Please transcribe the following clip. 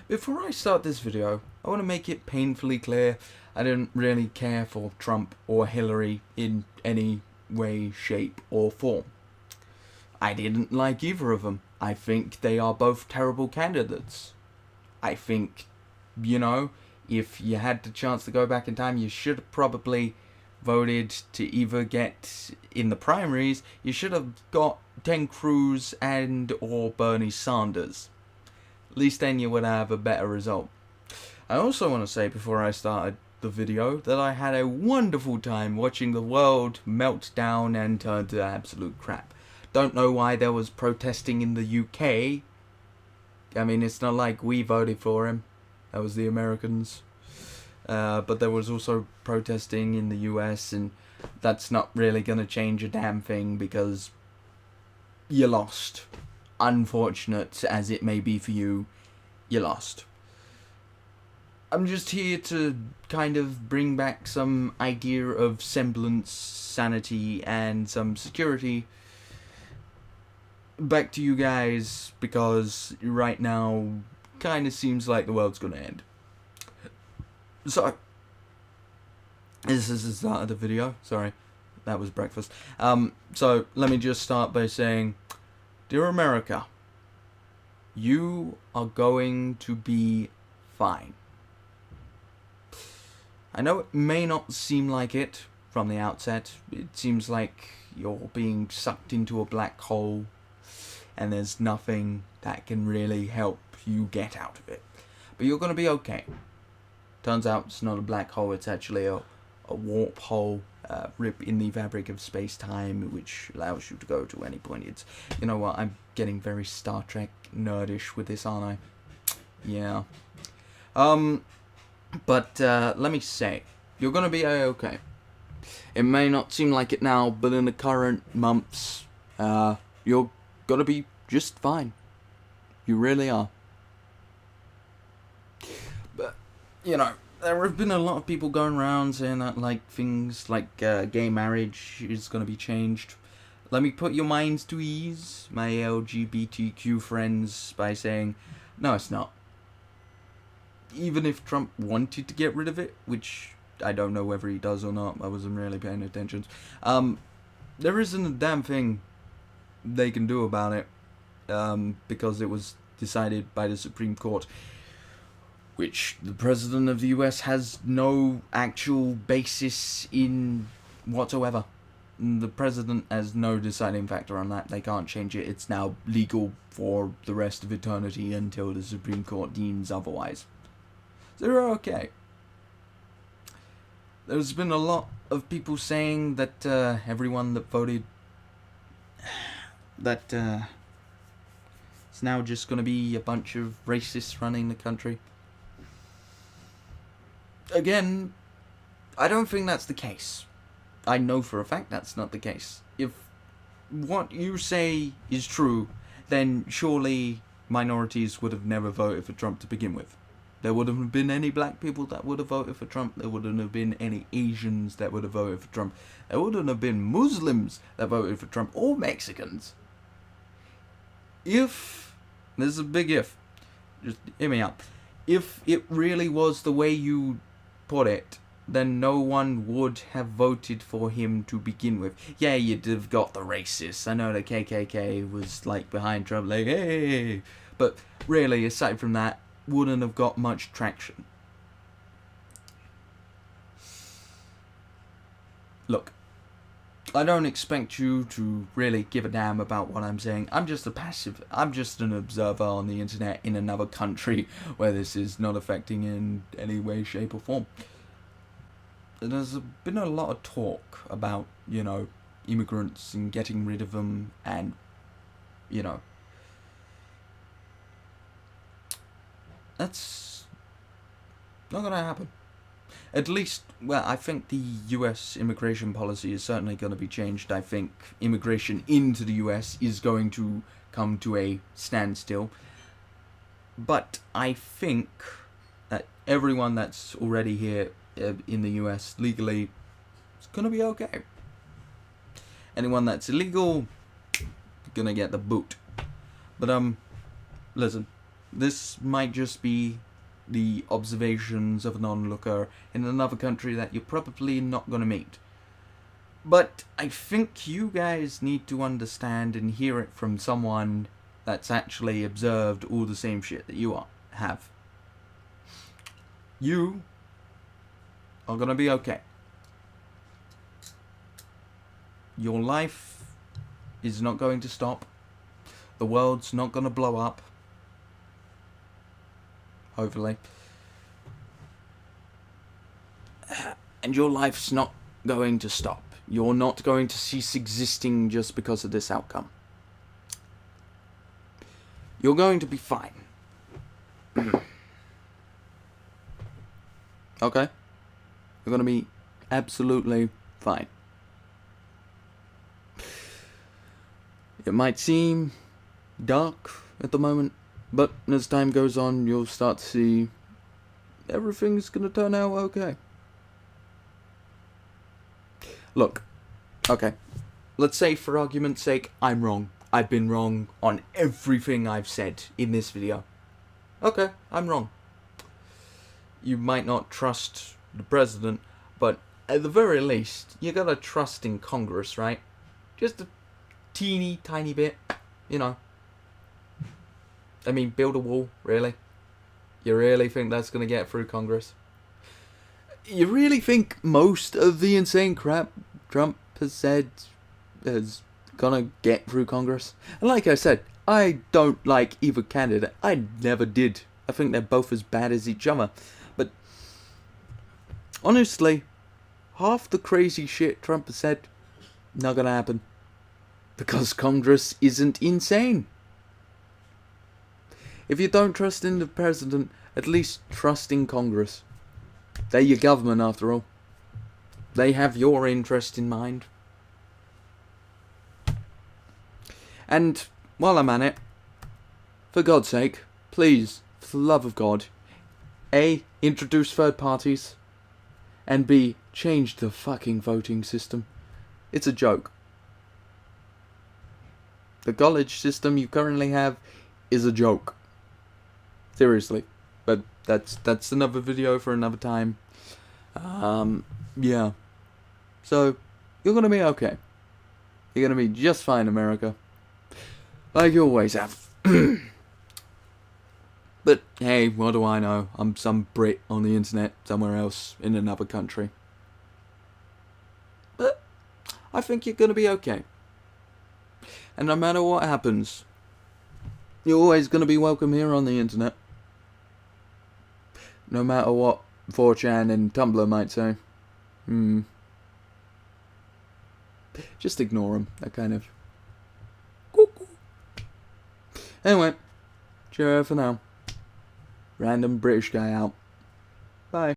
Before I start this video, I want to make it painfully clear I didn't really care for Trump or Hillary in any way, shape or form. I didn't like either of them. I think they are both terrible candidates. I think, if you had the chance to go back in time, you should have probably voted to either get, in the primaries, you should have got Ted Cruz and or Bernie Sanders. At least then you would have a better result. I also want to say before I started the video that I had a wonderful time watching the world melt down and turn to absolute crap. Don't know why there was protesting in the UK. I mean, it's not like we voted for him. That was the Americans. But there was also protesting in the US, and that's not really going to change a damn thing because you lost. Unfortunate as it may be for you, you lost. I'm just here to kind of bring back some idea of semblance, sanity, and some security back to you guys, because right now kind of seems like the world's gonna end. So, this is the start of the video. Sorry, that was breakfast. So let me just start by saying, dear America, you are going to be fine. I know it may not seem like it from the outset. It seems like you're being sucked into a black hole and there's nothing that can really help you get out of it. But you're going to be okay. Turns out it's not a black hole, it's actually a warp hole, rip in the fabric of space-time, which allows you to go to any point. It's, you know what, I'm getting very Star Trek nerdish with this, aren't I? Yeah. But let me say, you're going to be okay. It may not seem like it now, but in the current months, you're going to be just fine. You really are. But, there have been a lot of people going around saying that, like, things like gay marriage is going to be changed. Let me put your minds to ease, my LGBTQ friends, by saying, no, it's not. Even if Trump wanted to get rid of it, which I don't know whether he does or not, I wasn't really paying attention, there isn't a damn thing they can do about it, because it was decided by the Supreme Court, which the President of the US has no actual basis in whatsoever. The President has no deciding factor on that. They can't change it. It's now legal for the rest of eternity until the Supreme Court deems otherwise. So they're okay. There's been a lot of people saying that everyone that voted, that it's now just going to be a bunch of racists running the country. Again, I don't think that's the case. I know for a fact that's not the case. If what you say is true, then surely minorities would have never voted for Trump to begin with. There wouldn't have been any black people that would have voted for Trump. There wouldn't have been any Asians that would have voted for Trump. There wouldn't have been Muslims that voted for Trump, or Mexicans. If, there's a big if, just hear me out. If it really was the way you put it, then no one would have voted for him to begin with. Yeah, you'd have got the racists. I know the KKK was like behind Trump, like, hey. But really, aside from that, wouldn't have got much traction. Look, I don't expect you to really give a damn about what I'm saying. I'm just an observer on the internet in another country where this is not affecting in any way, shape or form. There's been a lot of talk about, immigrants and getting rid of them, and, that's not going to happen. At least, well, I think the US immigration policy is certainly going to be changed. I think immigration into the US is going to come to a standstill. But I think that everyone that's already here in the US legally is going to be okay. Anyone that's illegal, going to get the boot. But, listen, This might just be the observations of an onlooker in another country that you're probably not going to meet. But I think you guys need to understand and hear it from someone that's actually observed all the same shit that you have. You are going to be okay. Your life is not going to stop. The world's not going to blow up. Hopefully. And your life's not going to stop. You're not going to cease existing just because of this outcome. You're going to be fine. Okay? You're going to be absolutely fine. It might seem dark at the moment, but as time goes on, you'll start to see everything's going to turn out okay. Look, okay, let's say for argument's sake, I'm wrong. I've been wrong on everything I've said in this video. Okay, I'm wrong. You might not trust the president, but at the very least, you gotta trust in Congress, right? Just a teeny tiny bit, you know. I mean, build a wall, really? You really think that's gonna get through Congress? You really think most of the insane crap Trump has said is gonna get through Congress? And like I said, I don't like either candidate. I never did. I think they're both as bad as each other. But honestly, half the crazy shit Trump has said, not gonna happen. Because Congress isn't insane. If you don't trust in the president, at least trust in Congress. They're your government, after all. They have your interest in mind. And while I'm at it, for God's sake, please, for the love of God, A, introduce third parties, and B, change the fucking voting system. It's a joke. The college system you currently have is a joke. Seriously. But that's another video for another time. Yeah. So, you're gonna be okay. You're gonna be just fine, America. Like you always have. But, hey, what do I know? I'm some Brit on the internet, somewhere else, in another country. But, I think you're gonna be okay. And no matter what happens, you're always gonna be welcome here on the internet. No matter what 4chan and Tumblr might say. Just ignore them. They're kind of... Anyway, cheerio for now. Random British guy out. Bye.